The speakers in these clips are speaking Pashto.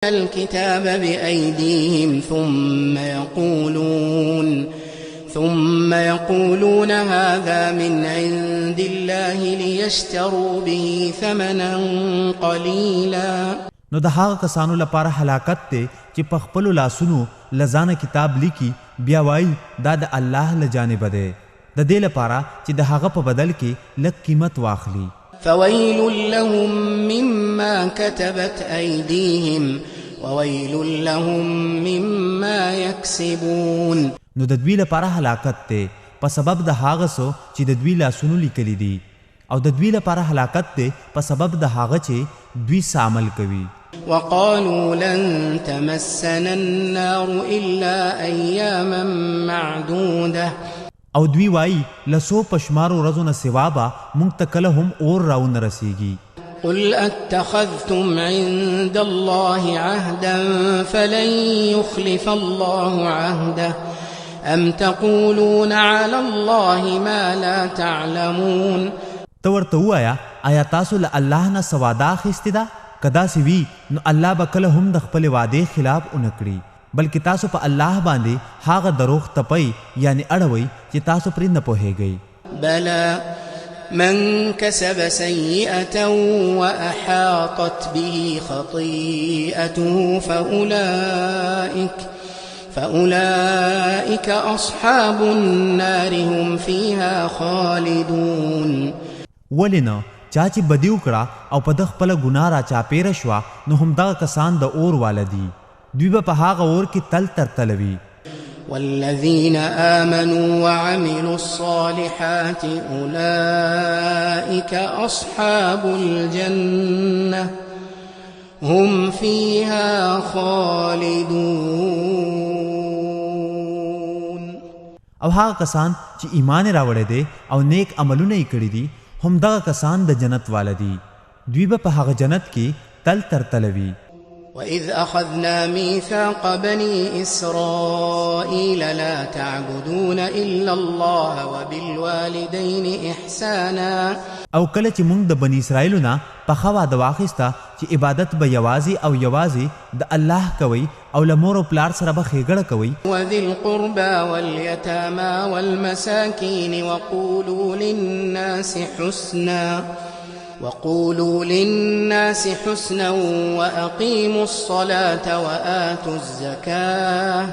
الكتاب بأيديهم ثم يقولون هذا من عند الله ليشتروا به ثمنا قليلا. نو د هغه کسانو لپاره هلاکت ته چې په خپلو لاسونو لزانه کتاب لیکي بیا وایي دا د الله له جانبه دی، د دې لپاره چې د هغه په بدل کې لږ قیمت واخلي. فويل لهم مما كتبت أيديهم وويل لهم مما يكسبون. نو د دوی لپاره هلاکت ته په سبب د هغه څه چې د دوی لاسونو لیکلي دي، او د دوی لپاره هلاکت ته په سبب د هغه چې دوی عمل کوي. وقالوا لن تمسنا النار إلا أياما معدودة. او دوی وایي لسو پشمارو ورځو نه سوا به موږ ته کله هم اور راونه رسیږي. قل اتخذتم عند الله عهدا فلن يخلف الله عهده أم تقولون على الله ما لا تعلمون. تو ورته وایا آیا تاسو له الله نه سوادا اخیستې ده؟ که داسې وي نو الله به کله هم د خپلې وعدې خلاف ونه کړي، بلکې تاسو په الله باندې هغه دروغ تپئ یعنی اړوئ چې تاسو پرې نه پوهیږئ. بلى من كسب سيئة وأحاطت به خطيئته فأولئك أصحاب النار هم فيها خالدون. ولنه چا چې بدی وکړه او په د خپله ګناه را چاپېره شوه نو همدغه کسان د اور واله دي، دوی به په هغه اور کې تل تر تله وي. والذين آمنوا وعملوا الصالحات أولئك أصحاب الجنة هم فيها خالدون. او هغه کسان چې ایمان راوړی دی او نیک عملونه یې کړي دي همدغه کسان د جنت والا دي، دوی به په هغه جنت کې تل تر تله وي. وإذ أخذنا ميثاق بني إسرائيل لا تعبدون إلا الله وبالوالدين إحسانا. او کله چې موږ د بني اسرائیلو نه پخه واده واخیسته چې عبادت به یوازې او یوازې د الله کوئ او له مور او پلار سره به ښېګړه کوئ. وذي القربى واليتامى والمساكين وقولوا للناس حسنا وأقيموا الصلاة وآتوا الزكاة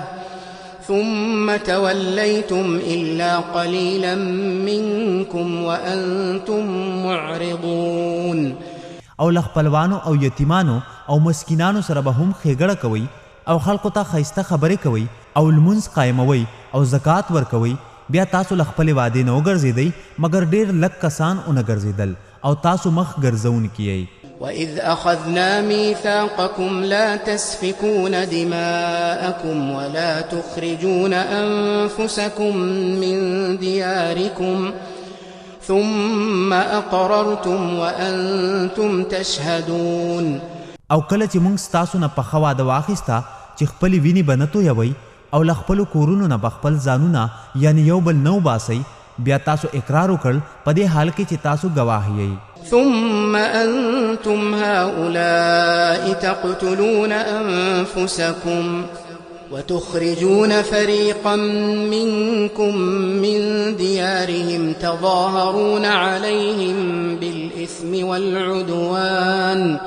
ثم توليتم إلا قليلا منكم وأنتم معرضون. او لخپلوانو او یتیمانو او مسکینانو سره به هم ښېګړه کوئ او خلقو ته ښایسته خبرې کوئ او لمونځ قایموئ او زکات ورکوئ، بیا تاسو له خپلې وعدې نه وګرځېدئ مګر ډېر لږ کسان ونه ګرځېدل او تاسو مخ ګرځونکي یئ. وإذ أخذنا ميثاقكم لا تسفكون دماءكم ولا تخرجون أنفسكم من دياركم ثم أقررتم وأنتم تشهدون. او کله چې موږ ستاسو نه پخه واده واخیسته چې خپلې وینې به نه تویوئ او له خپلو کورونو نه به خپل ځانونه یعنی یو بل نه وباسئ، بیا تاسو اقرار وکړ په دې حال کې چې تاسو ګواه یئ. ثم أنتم هؤلاء تقتلون أنفسكم وتخرجون فريقا منكم من ديارهم تظاهرون عليهم بالإثم والعدوان.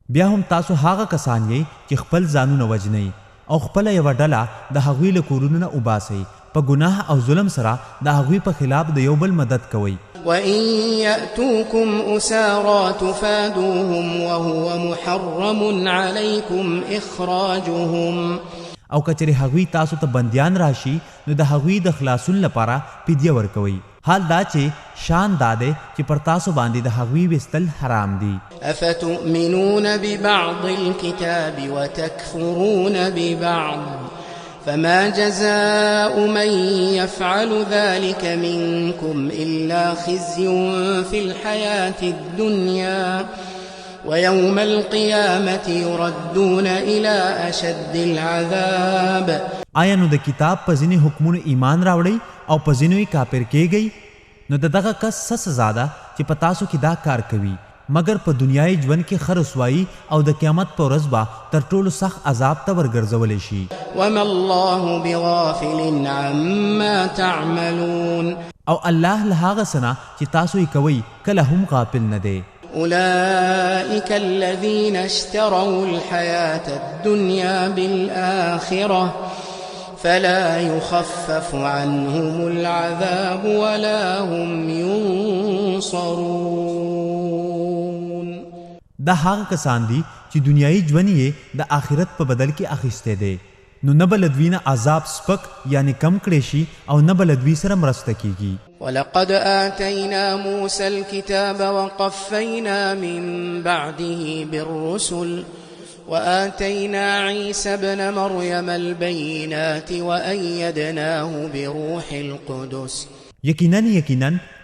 بیا هم تاسو هغه کسان یئ چې خپل ځانونه وژنئ او خپله یوه ډله د هغوی له کورونو نه وباسئ، په ګناه او ظلم سره د هغوی په خلاف د یو بل مدد کوئ. وإن يأتوكم أسارى تفادوهم وهو محرم عليكم إخراجهم. او کچری هغوی تاسو ته بندیان راشي نو د هغوی د خلاصون لپاره فدیه ورکوئ. حال دا چې شان دا دی چې پر تاسو باندې د هغوی ویستل حرام دي. أفتؤمنون ببعض الكتاب وتكفرون ببعض فما جزاء من يفعل ذلك منكم إلا خزي في الحياة الدنيا ويوم القيامة يردون إلى أشد العذاب. آیا نو د کتاب په ځینې حکمونو ایمان راوړئ او په ځینو یې کافر کیږئ نو د دغه کس څه سزا ده چې په تاسو کې دا کار کوي، مگر په دنیاي ژوند کې ښه رسوایي او د قیامت په ورځ به تر ټولو سخت عذاب ته ورګرځولی شي. وما الله بغافل عما تعملون او الله له هغه څه نه چې تاسو یې کوئ کله هم غافل نه دی. أولئك الذين اشتروا الحياة الدنيا بالآخرة فلا يخفف عنهم العذاب ولا هم ينصرون. دا هغه کسان دي چې دنیایي ژوند یې د آخرت په بدل کې اخیستی دی، نو نه به له دوی نه عذاب سپک یعنی کم کړی شي او نه به له دوی سره مرسته کیږي. ولقد آتينا موسى الكتاب وقفينا من بعده بالرسل وآتينا عيسى ابن مريم البينات وأيدناه بروح القدس. یقینا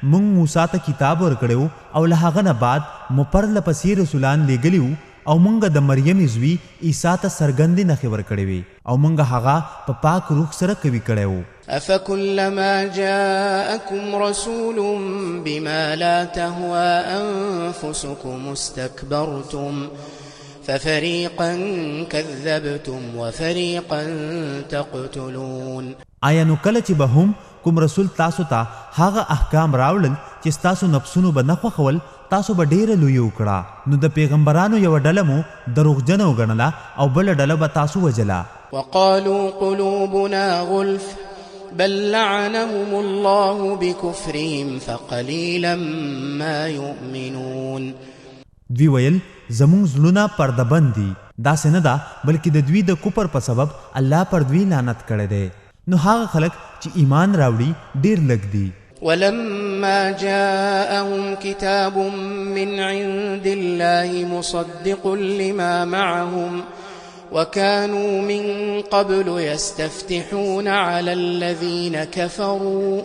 مونږ موسی ته کتاب ورکړو او له هغه نه بعد مو پرله پسې رسولان لیږلیو او مونږ د مریم زوی عیسی ته څرګندې نښې ورکړې وې او مونږ هغه په پاک روح سره قوي کړی و. أفكلما جاءكم رسول بما لا تهوى أنفسكم استكبرتم ففريقا كذبتم وفريقا تقتلون. آیا نو کله چې به هم کوم رسول تاسو ته هغه احکام راوړل چې تاسو نفسونو به نه خوښول، تاسو به ډېره لویي وکړه، نو د پیغمبرانو یوه ډله مو دروغجنه وګڼله او بله ډله به تاسو وژله. وقالوا قلوبنا غلف بل لعنهم الله بكفرهم فقليلا ما يؤمنون. دوی ویل زمونږ زړونه پرده بند دي، داسې نه ده بلکې د دوی د کفر په سبب الله پر دوی لعنت کړی دی، نو هغه خلک چې ایمان راوړي ډېر لږ دي. ولما جاءهم كتاب من عند الله مصدق لما معهم وكانوا من قبل يستفتحون على الذين كفروا.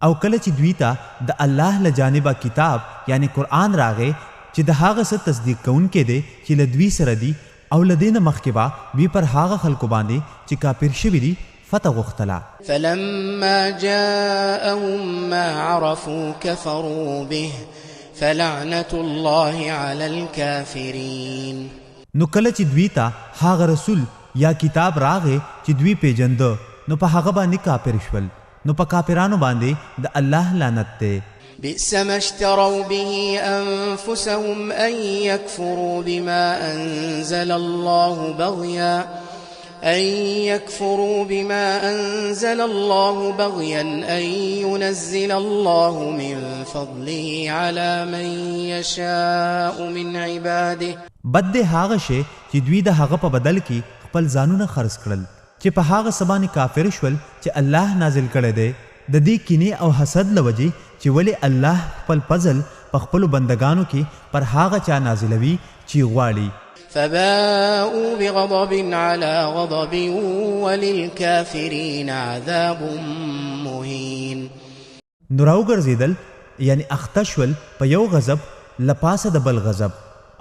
او کله چې دوی ته د الله له جانبه کتاب یعنی قرآن راغی چې د هغه څه تصدیق کوونکی دی چې له دوی سره دي او له دې نه مخکې به دوی پر هغه خلکو باندې چې کافر شوي دي فتح غوښتله. فلما جاءهم ما عرفوا كفروا به فلعنة الله على الكافرين. نو کله چې دوی ته هغه رسول یا کتاب راغی چې دوی پیژنده نو په هغه باندې کافر شول، نو په کافرانو باندې د الله لعنت دی. بئس ما اشتروا به أنفسهم أن يكفروا بما أنزل الله بغيا أن ينزل الله من فضله على من يشاء من عباده. بد دی هغه شی چې دوی د هغه په بدل کې خپل ځانونه خرڅ کړل چې په هغه څه باندې کافر شول چې الله نازل کړی دی، د دې کینې او حسد له وجې چې ولې الله خپل فضل په خپلو بندګانو کې پر هغه چا نازلوي چې غواړي. فباءوا بغضب على غضب وللكافرين عذاب مهين. نو راوګرځېدل یعنی اخته شول په یو غضب لپاسه د بل غضب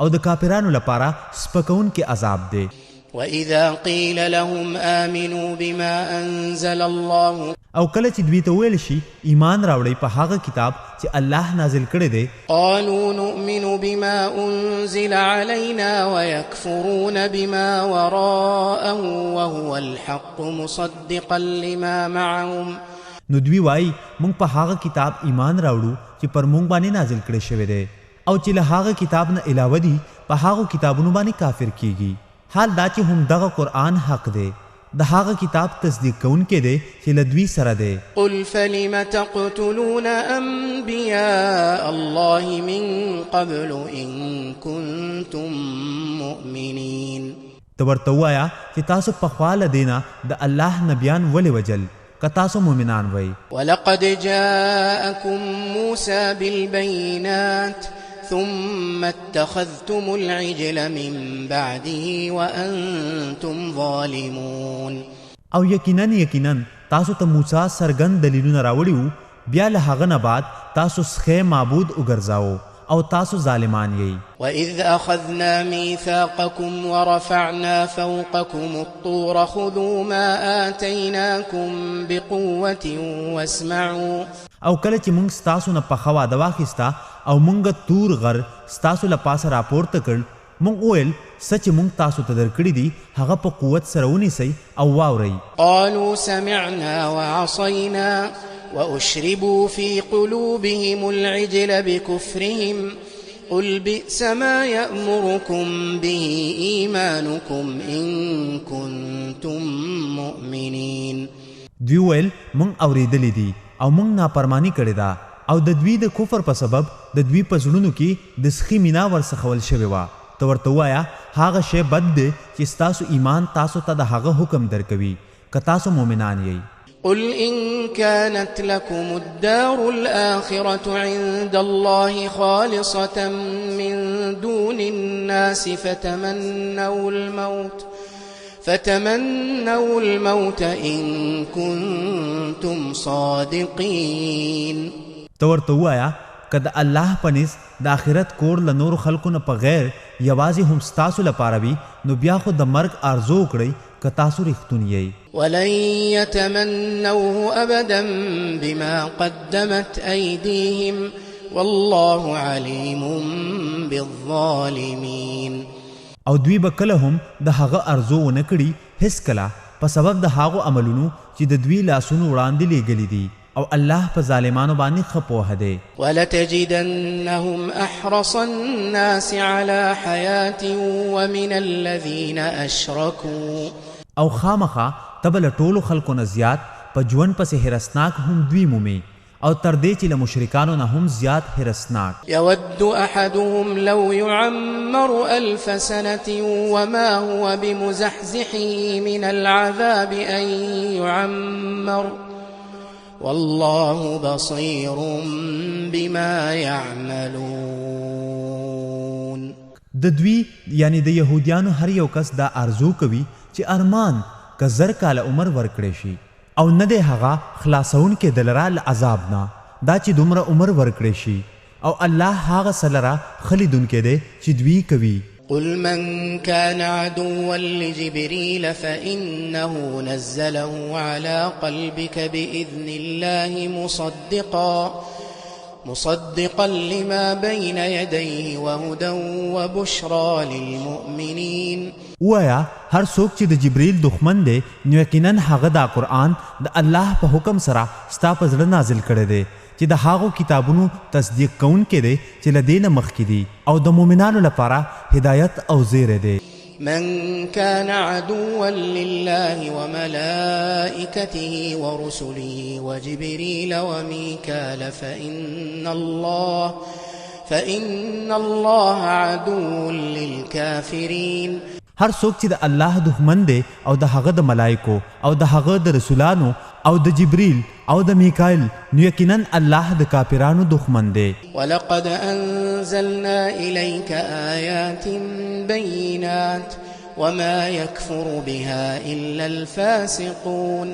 او د کافرانو لپاره سپکونکي عذاب دی. وإذا قيل لهم آمنوا بما أنزل الله او کله چې دوی ته ویل شي ایمان راوړئ په هغه کتاب چې الله نازل کړی دی، قالوا نؤمن بما أنزل علينا ويكفرون بما وراءه وهو الحق مصدقا لما معهم. نو دوی وایي مونږ په هغه کتاب ایمان راوړو چې پر مونږ باندې نازل کړی شوی دی او چې له هغه کتاب نه علاوه دي په هغو کتابونو باندې کافر کیږي. حال دا چې هم دغه قرآن حق دی، د هغه کتاب تصدیق کوونکی دی چې له دوی سره دی. قل فلم تقتلون انبیاء الله من قبل ان کنتم مؤمنین. ته ورته ووایه چې تاسو پخوا له دې نه د الله نبیان ولې وجل که تاسو مؤمنان وئ. ولقد جاءکم موسی بالبینات ثم اتخذتم العجل من بعده وانتم ظالمون. او یقینا تاسو ته موسی سرګند دلیلونه راوړي وو، بیا له هغه نه بعد تاسو څخه معبود وګرځاو او تاسو ظالمان یی. وَإِذْ أَخَذْنَا مِيثَاقَكُمْ وَرَفَعْنَا فَوْقَكُمُ الطُّورَ خُذُوا مَا آتَيْنَاكُمْ بِقُوَّةٍ وَاسْمَعُوا. او کله چې موږ ستاسو نه پخه واده واخیستا او موږ تور غر ستاسو له پاسه راپورته کړ، موږ وویل څه چې موږ تاسو ته درکړي دي هغه په قوت سره ونیسئ او واورئ. قالوا سمعنا وعصينا وأشربوا في قلوبهم العجل بكفرهم قل بئس ما يأمركم به إيمانكم إن كنتم مؤمنين. دوی ویل موږ اوریدلی دي او موږ نافرمانی کړې ده او د دوی د کفر په سبب د دوی په زړونو کې د سخي مینا ورڅخه ول شوې وه. ته ورته ووایه هغه شی بد دی چې ستاسو ایمان تاسو ته د هغه حکم درکوي که تاسو مؤمنان یئ. قل إن كانت لكم الدار الآخرة عند الله خالصة من دون الناس فتمنوا الموت إن كنتم صادقين. ته ورته ووایه که د الله په نس د آخرت کور له نورو خلکو نه په غیر یوازې هم ستاسو لپاره وي نو بیا خو د مرګ آرزو وکړئ که تاسو رښتونی یئ. ولن يتمنوه أبدا بما قدمت أيديهم والله عليم بالظالمين. او دوی به کله هم د هغه ارزو ونه کړي هیڅ کله په سبب د هغو عملونو چې د دوی لاسونو وړاندې لیږلي دي او الله په ظالمانو باندې ښه پوهه دی. ولتجدنهم احرص الناس على حياة ومن الذين اشركوا. او خامخا تبه له ټولو خلکو نه زیات په ژوند پسې هرسناک هم دوی مومي او تر دې چې له مشرکانو نه هم زیات هرسناک. يود احدهم لو يعمر 1000 سنة وما هو بمزحزحه من العذاب ان يعمر والله بصير بما يعملون. د دوی یعنی د يهوديانو هر یو کس دا ارزو کوي چې ارمان که زر کال عمر ورکړي شي او نه دی هغه خلاصون کې دلرال عذاب نه دا چې دومره عمر ورکړي شي او الله هغه سلرا خلیدون کې دی چې دوی کوي. قل من كان عدوا لجبريل فإنه نزله على قلبك بإذن الله مصدقا لما بين يديه وهدى وبشرى للمؤمنين. وایا هر څوک چې د جبريل دښمن دی نو یقینا هغه دا قرآن د الله په حکم سره ستا په زړه نازل کړی دی چې د هغو کتابونو تصدیق کوونکی دی چې له دې نه مخکې دي او د مؤمنانو لپاره هدایت او زیری دی. من كان عدوا لله وملائكته ورسله وجبريل وميكال فإن الله عدو للكافرين. هر څوک چې د الله دښمن دی او د هغه د ملائکو او د هغه د رسولانو او د جبريل او د میکائیل نو یقینا الله د کافرانو دښمن دی. ولقد انزلنا اليك آيات بينات وما يكفر بها الا الفاسقون.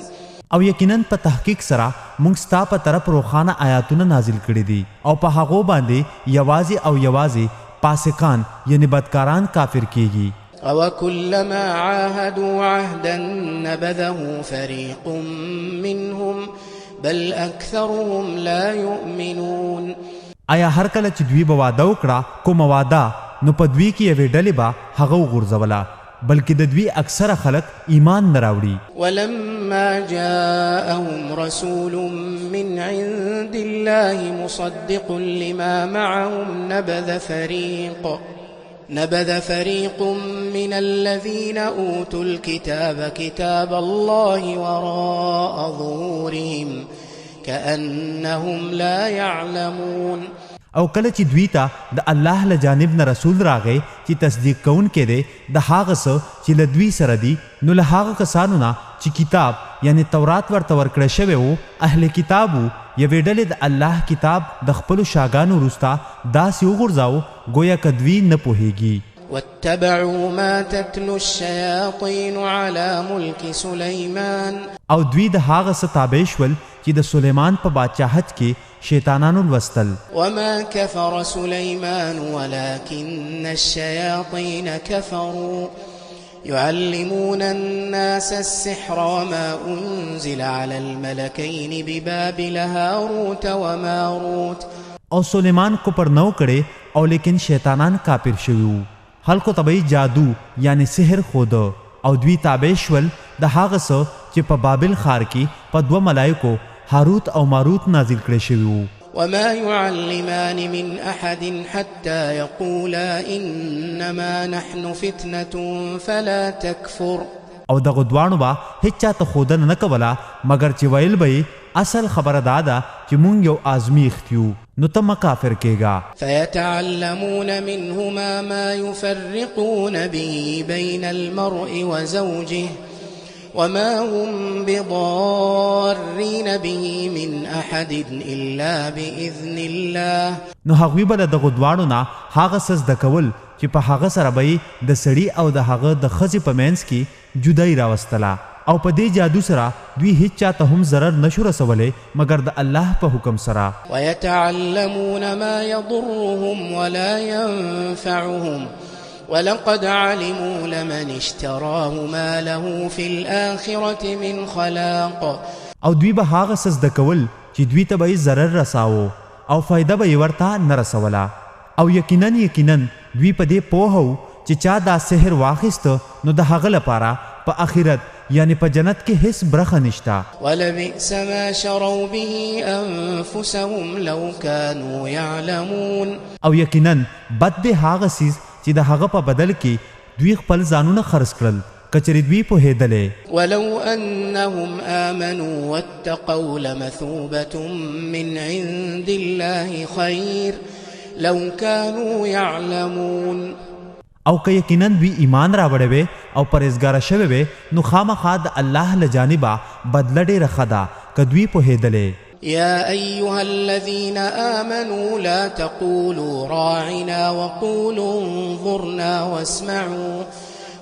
او یقینا په تحقیق سره موږ ستا په طرف روخانه آیاتونه نازل کړي دي او په هغو باندې یوازې فاسقان یعنی بدکاران کافر کیږي. وَكُلَّمَا عَاهَدُوا عَهْدًا نَبَذَهُ فَرِيقٌ مِّنْهُمْ بَلْ أَكْثَرُهُمْ لَا يُؤْمِنُونَ. آیا هر کله چې دوی به واده وکړه کومه واده نو په دوی کې یوې ډلې به هغه وغورځوله بلکې د دوی اکثره خلک ایمان نه راوړي. ولما جاءهم رسول من عند الله مصدق لما معهم نبذ فريق من الذين أوتوا الكتاب كتاب الله وراء ظهورهم كأنهم لا يعلمون. او کله چې دوی ته د الله له جانب نه رسول راغی چې تصدیق کوونکی دی د هغه څه چې له دوی سره دي نو له هغه کسانو نه چې کتاب یعنی تورات ورته ورکړی شوی و اهل کتابو یوې ډلې د الله کتاب د خپلو شاګانو وروسته داسې وغورځاو ګویا که دوی نه پوهیږي. واتبعوا ما تتلو الشياطين على ملك سليمان او دوی د هغه څه تابع شول چې د سلیمان په بادشاہت کې شیطانانو لوستل. وما كفر سليمان ولكن الشياطين كفروا يعلمون الناس السحر وما أنزل على الملكين ببابل هاروت وماروت. او سلیمان کوپر نو کړي او لیکن شیطانان کافر شوی. خلکو تبعی جادو یعنی سحر خود او دوی تابع شول د هغه څه چې په بابل ښار کې په دوه ملائکو هاروت او ماروت نازل کړي شوی. وما يعلمان من أحد حتى يقولا إنما نحن فتنة فلا تكفر. او دغه دوانو با هیڅ چاته خودنه نه کوله مگر چې ویل به اصل خبره دادا چې مونږ یو آزمیخت یو نو ته مکافر کېږه. فيتعلمون منهما ما يفرقون به بين المرء وزوجه وما هم بضارين به من أحد إلا بإذن الله. نو هغوی به دغه دوانو نه هغه څه زده کول چې په هغه سره به د سړي او د هغه د ښځې په منځ کې جدایي راوستله او په دې جادو سره دوی هیڅ چاته هم ضرر نشو رسولی مگر د الله په حکم سره. ويتعلمون ما يضرهم ولا ينفعهم ولقد علموا لمن اشتراه ما له في الآخرة من خلاق. او دوی به هغه څه زده کول چې دوی ته به ضرر رساو او فایده به یې ورته نه رسوله او یقینا دوی په دې پوه چې چا دا سحر واخیست نو د هغه لپاره په آخرت یعنی په جنت کې هیڅ برخه نشته. ولبئس ما شروا به انفسهم لو كانوا يعلمون. او یقینا بد دی هغه څیز چې د هغه په بدل کې دوی خپل ځانونه خرڅ کړل کچری دوی پوهېدلې. ولو انهم آمنوا واتقوا لمثوبة من عند الله خير لو كانوا يعلمون. او که یقینا دوی ایمان راوړی وی او پرهیزګاره شوی وی نو خامخا د الله له جانبه بدله ډېره ښه ده که دوی پوهېدلې. يا أيها الذين آمنوا لا تقولوا راعنا وقولوا انظرنا واسمعوا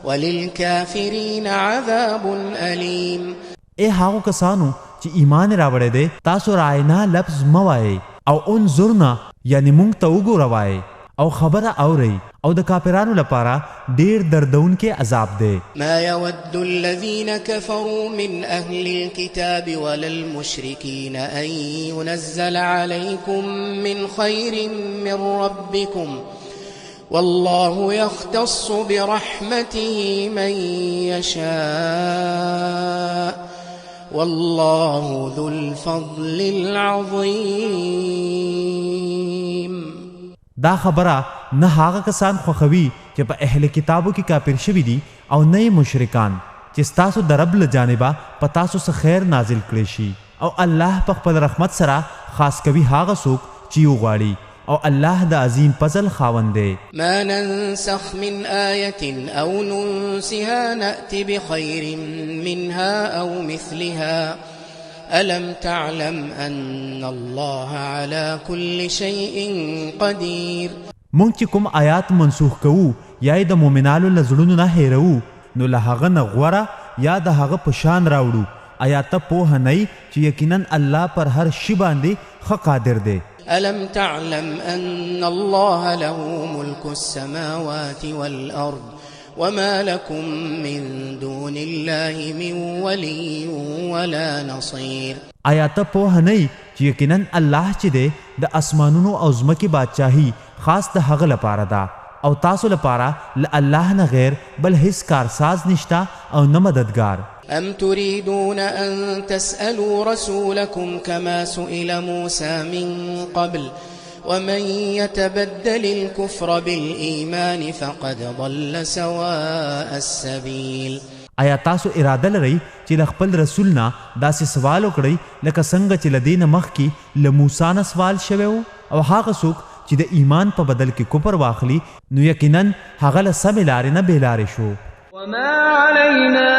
وللكافرين عذاب أليم. اے هغو کسانو چې ایمان راوړی دی تاسو راعنا لفظ مه وایئ او انظرنا یعنی مونږ ته وګوره وایئ او خبره اورئ او د کافرانو لپاره ډیر دردونکي عذاب دی. ما يود الذين كفروا من أهل الكتاب ولا المشركين أن ينزل عليكم من خير من ربكم والله يختص برحمته من يشاء والله ذو الفضل العظيم. دا خبره نه هغه کسان خوښوي چې په اهل کتابو کې کافر شوي دي او نه مشرکان چې ستاسو د رب له جانبه په تاسو څه خیر نازل کړی شي او الله په خپل رحمت سره خاص کوي هغه څوک چې وغواړي او الله د عظیم فضل خاوند دی. ما ننسخ من آية أو ننسها نأت بخير منها أو مثلها ألم تعلم أن الله على كل شيء قدير. مونږ چې کوم آیات منسوخ کوو یا د مؤمنانو له زړونو نه هیرو نو له هغه نه غوره یا د هغه په شان راوړو. آیا ته پوه نه یې چې یقینا الله پر هر شي باندې ښه قادر دی. ألم تعلم أن الله له ملك السماوات والأرض وما لكم من دون الله من ولي ولا نصير. آیا ته پوه نه یې چې یقینا الله چې دی د اسمانونو او ځمکې بادشاهي خاص د هغه لپاره ده او تاسو لپاره له الله نه غیر بل هیڅ کارساز نشته او نه مددگار. أم تريدون أن تسألوا رسولكم كما سئل موسى من قبل ومن يتبدل الكفر بالإيمان فقد ضل سواء السبيل. آیا تاسو اراده لرئ چې د خپل رسول نه داسې سوال وکړئ لکه څنګه چې له دې نه مخکې له موسی نه سوال شوی و او هغه څوک چې د ایمان په بدل کې کفر واخلي نو یقینا هغه له سمې لارې نه بې لارې شو. وما علينا